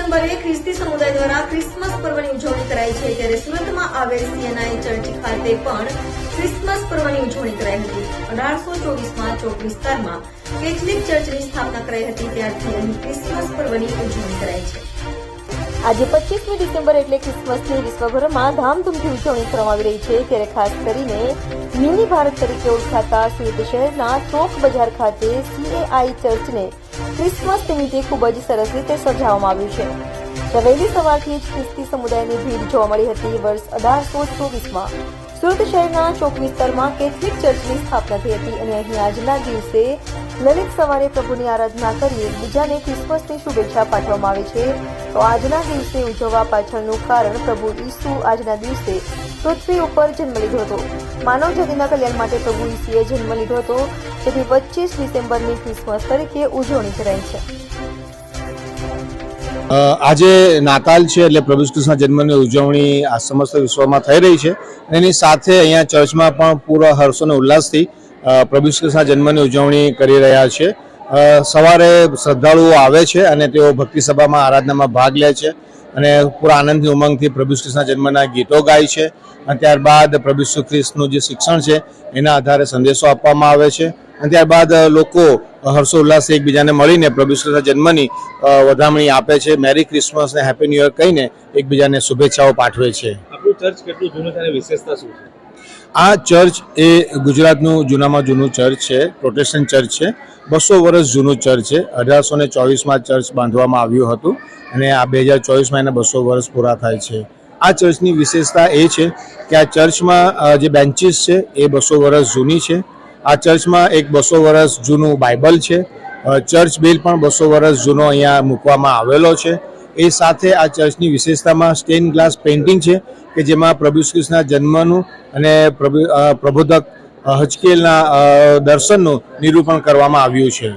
ડિસેમ્બરે ખ્રિસ્તી સમુદાય દ્વારા ક્રિસમસ પર્વની ઉજવણી કરાઈ છે, ત્યારે સુરતમાં આવેલ CNI ચર્ચ ખાતે પણ ક્રિસમસ પર્વની ઉજવણી કરાઈ હતી। 1824માં ચોક વિસ્તારમાં કેથલિક ચર્ચની સ્થાપના કરાઈ હતી, ત્યારથી અહીં ક્રિસમસ પર્વની ઉજવણી કરાઈ છે। આજે 25મી ડિસેમ્બર એટલે ક્રિસમસની વિશ્વભરમાં ધામધૂમથી ઉજવણી કરવામાં આવી રહી છે, ત્યારે ખાસ કરીને મિની ભારત તરીકે ઓળખાતા સુરત શહેરના ચોક બજાર ખાતે CNI ચર્ચને ક્રિસમસ નિમિત્તે ખૂબ જ સરસ રીતે સજાવવામાં આવ્યું છે। વહેલી સવારથી જ ખ્રિસ્તી સમુદાયની ભીડ જોવા મળી હતી। વર્ષ 1824માં સુરત શહેરના ચોક વિસ્તારમાં કેથલિક ચર્ચની સ્થાપના થઈ હતી અને અહીં આજના દિવસે લલિત સવારે પ્રભુની આરાધના કરી એકબીજાને ક્રિસમસની શુભેચ્છા પાઠવવામાં આવે છે। તો આજના દિવસે ઉજવવા પાછળનું કારણ પ્રભુ ઈસુ આજના દિવસે પૃથ્વી ઉપર જન્મ લીધો હતો। માનવ જાતિના કલ્યાણ માટે પ્રભુ ઈસુએ જન્મ લીધો હતો, તેથી 25 ડિસેમ્બરની ક્રિસમસ તરીકે ઉજવણી કરાઈ છે। આજે નાતાલ છે એટલે પ્રભુ કૃષ્ણ જન્મની ઉજવણી આ સમસ્ત વિશ્વમાં થઈ રહી છે। એની સાથે અહીંયા ચર્ચમાં પણ પૂરા હર્ષ અને ઉલ્લાસથી પ્રભુ કૃષ્ણ જન્મની ઉજવણી કરી રહ્યા છે। સવારે શ્રદ્ધાળુઓ આવે છે અને તેઓ ભક્તિ સભામાં આરાધનામાં ભાગ લે છે અને પૂરા આનંદની ઉમંગથી પ્રભુ કૃષ્ણ જન્મના ગીતો ગાય છે અને ત્યારબાદ પ્રભુ ખ્રિસ્તનું જે શિક્ષણ છે એના આધારે સંદેશો આપવામાં આવે છે અને ત્યારબાદ લોકો હર્ષોલ્લાસ એકબીજાને મળીને પ્રભુ કૃષ્ણ જન્મની વધામણી આપે છે, મેરી ક્રિસમસ ને હેપી ન્યૂ યર કહીને એકબીજાને શુભેચ્છાઓ પાઠવે છે। આપણું ચર્ચ કેટલું જૂનું છે અને વિશેષતા શું છે? આ ચર્ચ એ ગુજરાતનું જૂનામાં જૂનું ચર્ચ છે, પ્રોટેસ્ટન્ટ ચર્ચ છે। 200 વર્ષ જૂનું ચર્ચ છે। 1824માં ચર્ચ બાંધવામાં આવ્યું હતું અને આ 2024માં એના 200 વર્ષ પૂરા થાય છે। આ ચર્ચની વિશેષતા એ છે કે આ ચર્ચમાં જે બેન્ચીસ છે એ 200 વર્ષ જૂની છે। આ ચર્ચમાં એક 200 વર્ષ જૂનું બાઇબલ છે। ચર્ચ બેલ પણ 200 વર્ષ જૂનો અહીંયા મૂકવામાં આવેલો છે। એ સાથે આ ચર્ચની વિશેષતામાં સ્ટેન ગ્લાસ પેઇન્ટિંગ છે કે જેમાં પ્રભુ કૃષ્ણના જન્મનું અને પ્રબોધક હજકેલના દર્શનનું નિરૂપણ કરવામાં આવ્યું છે।